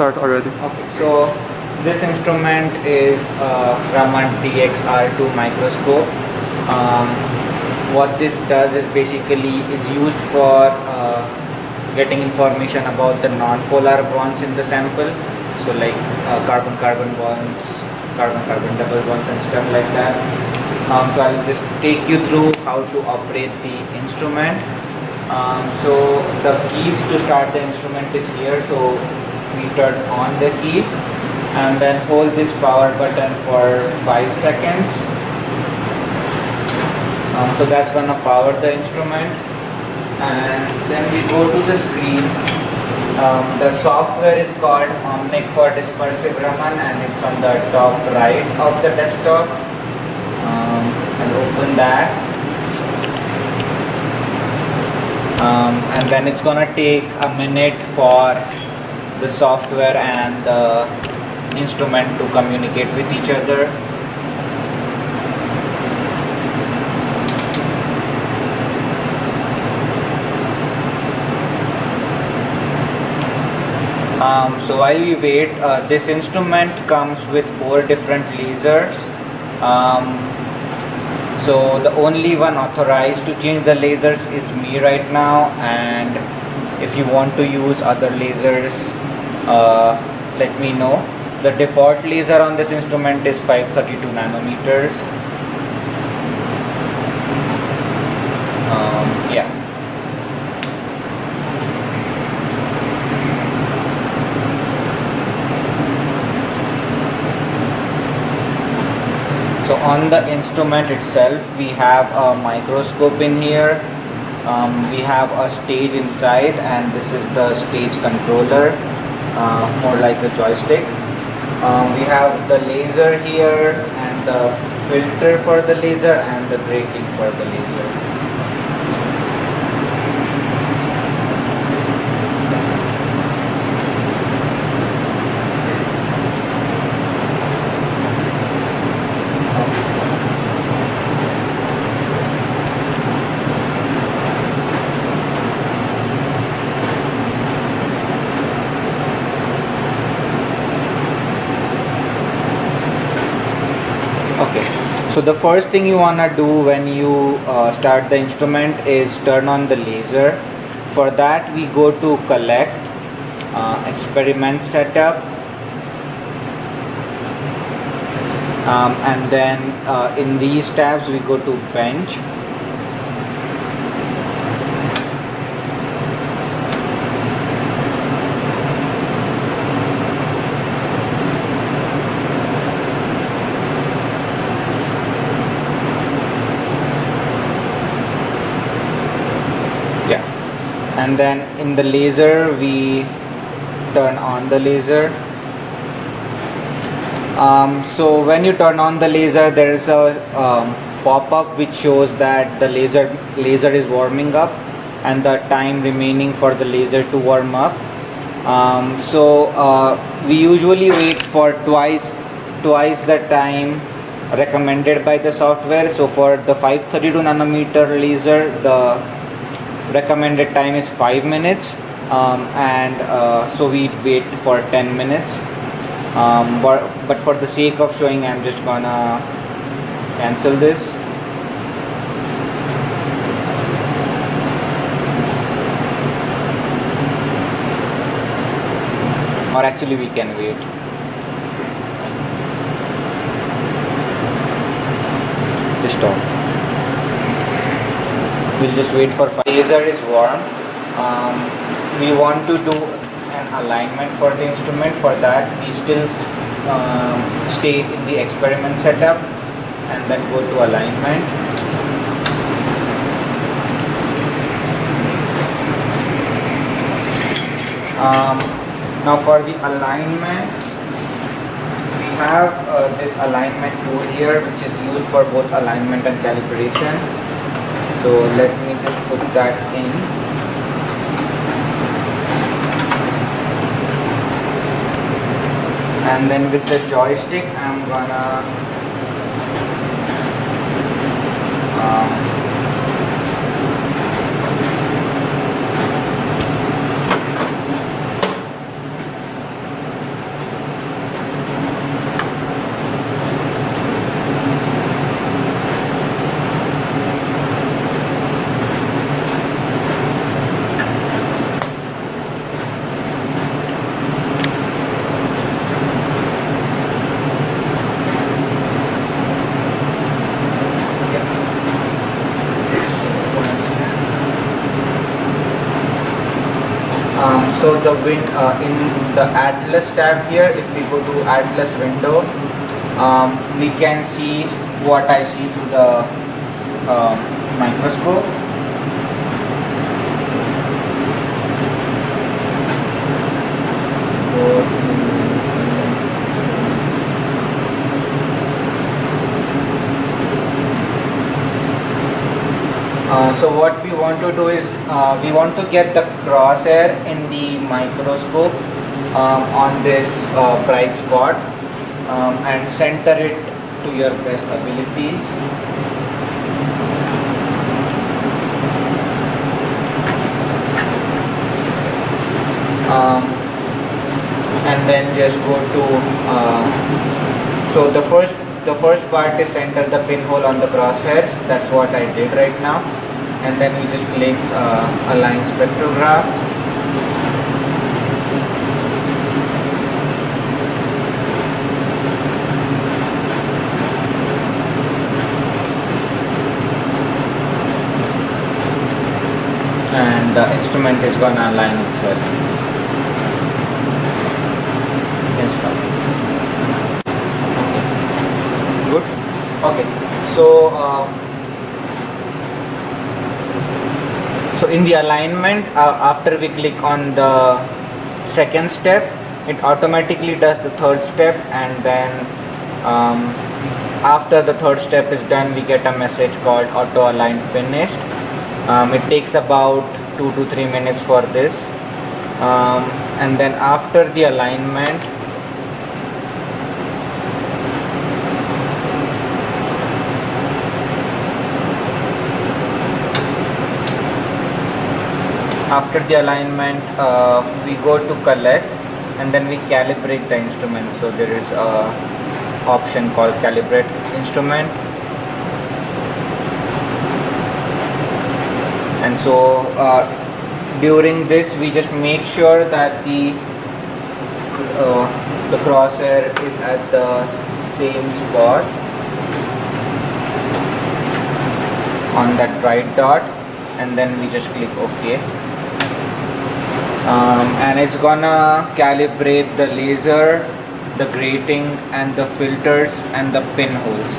start already. Okay, so this instrument is Raman DXR2 microscope. Um, what this does is basically it's used for getting information about the non-polar bonds in the sample. So like carbon-carbon bonds, carbon-carbon double bonds and stuff like that. So I'll just take you through how to operate the instrument. So the key to start the instrument is here. So we turn on the key and then hold this power button for 5 seconds. So that's gonna power the instrument, and then we go to the screen. The software is called Omnic for Dispersive Raman, and it's on the top right of the desktop. I'll open that. And then it's gonna take a minute for the software and the instrument to communicate with each other. So while we wait, this instrument comes with 4 different lasers. So the only one authorized to change the lasers is me right now, and if you want to use other lasers, let me know. The default laser on this instrument is 532 nanometers. Yeah. So on the instrument itself, we have a microscope in here. We have a stage inside, and this is the stage controller, more like a joystick. We have the laser here, and the filter for the laser, and the grating for the laser. Okay, so the first thing you want to do when you start the instrument is turn on the laser. For that we go to collect, experiment setup, and then in these tabs we go to bench. And then in the laser we turn on the laser. So when you turn on the laser, there is a pop-up which shows that the laser is warming up and the time remaining for the laser to warm up. We usually wait for twice the time recommended by the software. So for the 532 nanometer laser, the recommended time is 5 minutes, so we wait for 10 minutes, but for the sake of showing, I'm just gonna cancel this. Or actually we can wait. Just stop. We'll just wait for 5. Laser is warm. We want to do an alignment for the instrument. For that we still stay in the experiment setup and then go to alignment. Now for the alignment, we have this alignment tool here which is used for both alignment and calibration. So let me just put that in. And then with the joystick, I'm gonna the in the Atlas tab here, if we go to Atlas window, we can see what I see through the microscope. So what we want to do is we want to get the crosshair in the microscope on this bright spot and center it to your best abilities. And then just go to so the first part is center the pinhole on the crosshairs. That's what I did right now. And then we just click align spectrograph. And the instrument is gonna align itself. Good. Okay. So in the alignment, after we click on the second step, it automatically does the third step, and then after the third step is done, we get a message called auto align finished. It takes about 2 to 3 minutes for this, and then after the alignment, we go to collect, and then we calibrate the instrument. So there is a option called calibrate instrument, and so during this we just make sure that the crosshair is at the same spot on that bright dot, and then we just click OK. And it's gonna calibrate the laser, the grating, and the filters and the pinholes.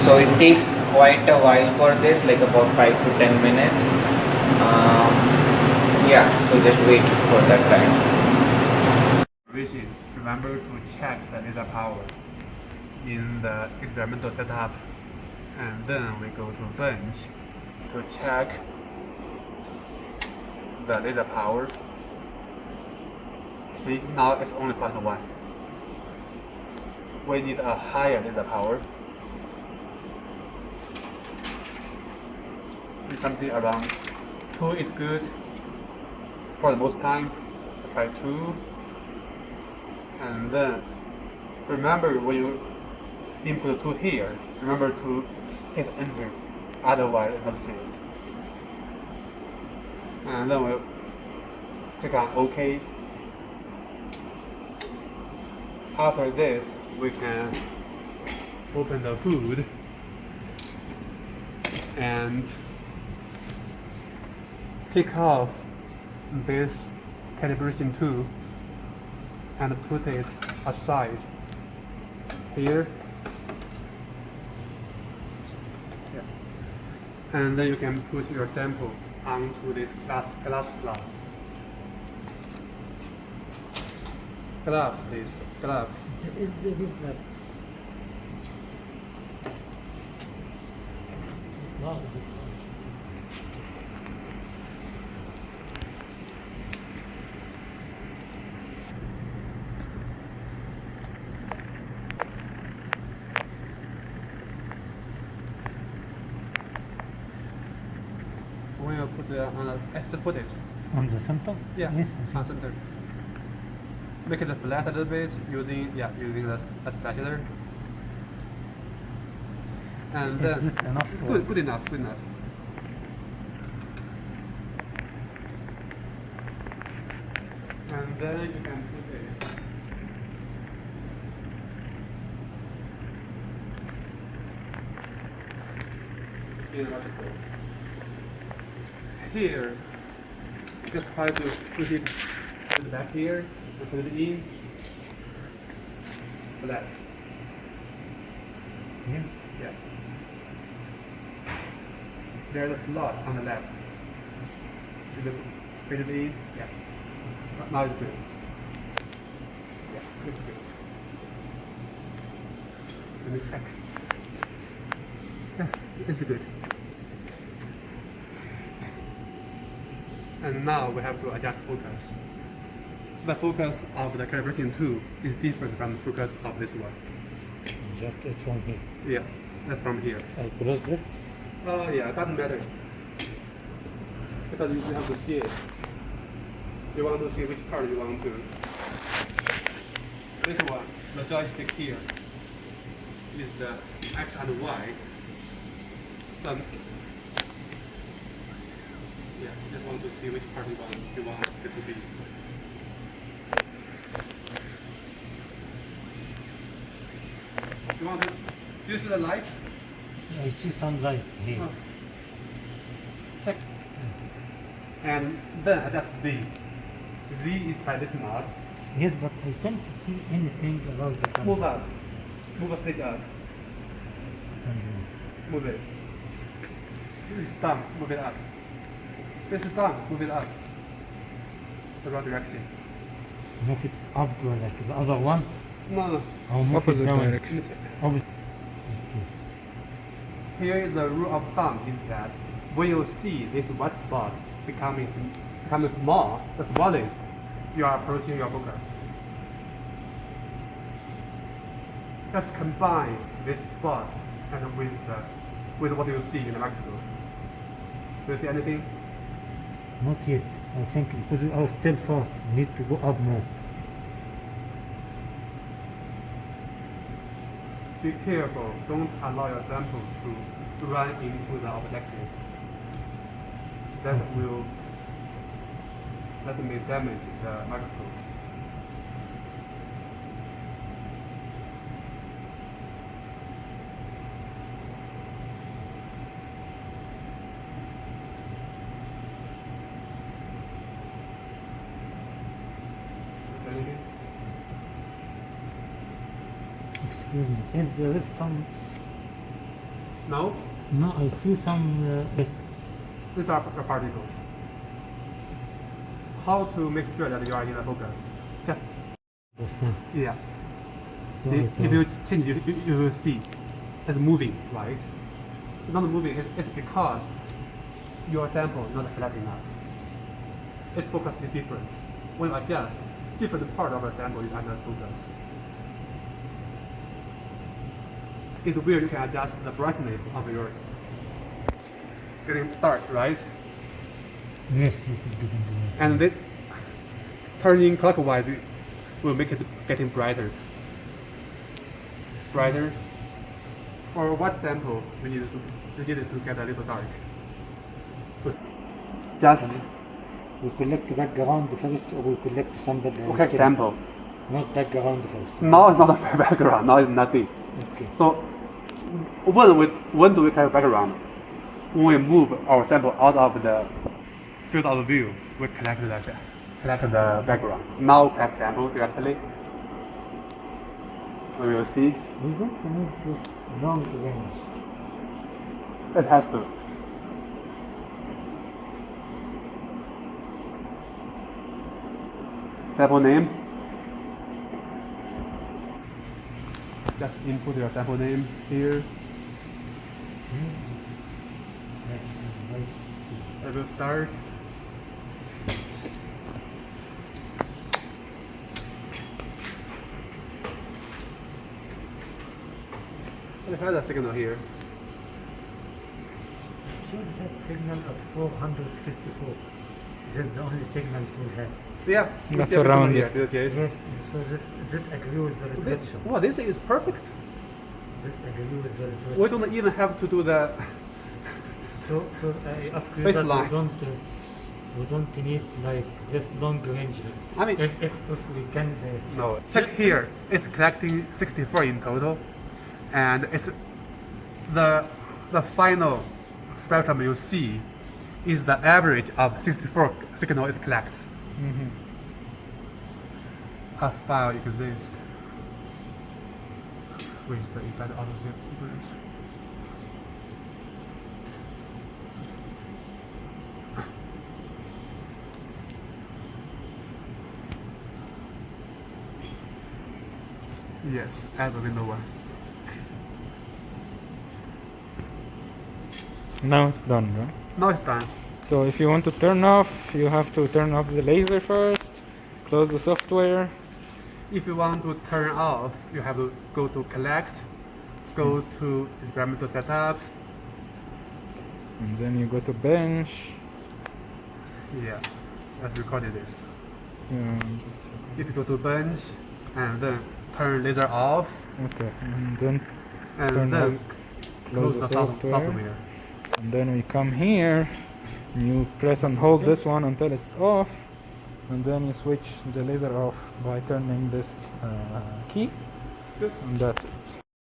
So it takes quite a while for this, like about 5 to 10 minutes. Yeah, so just wait for that time. Remember to check the laser power in the experimental setup, and then we go to bench to check the laser power. See, now it's only 0.1. We need a higher laser power. Something around 2 is good for the most time. Try 2, and then remember when you input 2 here, remember to hit enter, otherwise it's not saved. And then we'll click on OK. After this, we can open the hood and take off this calibration tool and put it aside here. Yeah. And then you can put your sample onto this glass slot. Gloves, please. Gloves. Is like wow. When you put it on just put it. On the center? Yeah, Yes. on center. Make it flat a little bit using the spatula. And then Is this enough? it's good enough. And then you can put it in the microscope. Here Just try to put it back here and put it in. Flat. Yeah. Yeah. There's a slot on the left. Put it in. Yeah. Now it's good. Yeah, it's good. Let me check. Yeah, it's good. And now we have to adjust focus. The focus of the calibration tool is different from the focus of this one. Just it from here. Yeah, that's from here. I close this. Yeah, it doesn't matter. Because you have to see it. You want to see which part you want to. This one, the joystick here, is the X and Y. Yeah, just want to see which part you want it to be. You want to use the light? I see some light here. Oh. Check. And then adjust Z. Z is by this knob. Yes, but I can't see anything about the sun. Move up. Move a stick up. Move it. This is down. Move it up. This is down. Move it up. The wrong direction. Move it up like the other one. No. Or move Opposite it down. direction. Opposite. Here is the rule of thumb is that when you see this white spot becoming small, the smallest, you are approaching your focus. Just combine this spot and with what you see in the microscope. Do you see anything? Not yet. I think because we are still far, need to go up more. Be careful, don't allow your sample to run into the objective. That may damage the microscope. Is there anything? Excuse me. Is there some? No? No, I see some. Yes. These are the particles. How to make sure that you are in the focus? Just, Understand. yeah. So See, I if you change, you will see it's moving, right? It's not moving, it's because your sample is not flat enough. Its focus is different. When you adjust, different part of the sample is under focus. It's where you can adjust the brightness of your getting dark, right? Yes, yes, it's getting good. And it, turning clockwise will make it getting brighter. Brighter. For what sample we need to get a little dark. Just We collect background first, or we collect sample. okay sample. Not background first. Now it's not a background. Now it's nothing. Okay. So when do we collect background? When we move our sample out of the field of view, we collect the background. Now collect sample directly. We will see. We don't need this long range. It has to. Sample name. Just input your sample name here. It will start. It has a signal here. Should have signal at 464. This is the only signal we have. Yeah, That's around here. it. Do you see it? Yes, so this agree with the reflection. Wow, this is perfect. This agree with the reflection. We don't even have to do the. So I ask you Baseline. that we don't need like this long range. I mean- if we can. No. Check here. It's collecting 64 in total, and it's the final spectrum you see is the average of 64 signal it collects. A file exists with the embedded autosave sequence. Yes, add the window 1. Now it's done, right? Now it's done. So if you want to turn off, you have to turn off the laser first, close the software. If you want to turn off, you have to go to collect, go to experimental setup. And then you go to bench. Yeah, I've recorded this. Just, If you go to bench and then turn laser off okay, and then and turn then close the software. And then we come here, and you press and hold this one until it's off, and then you switch the laser off by turning this key. Good. And that's it.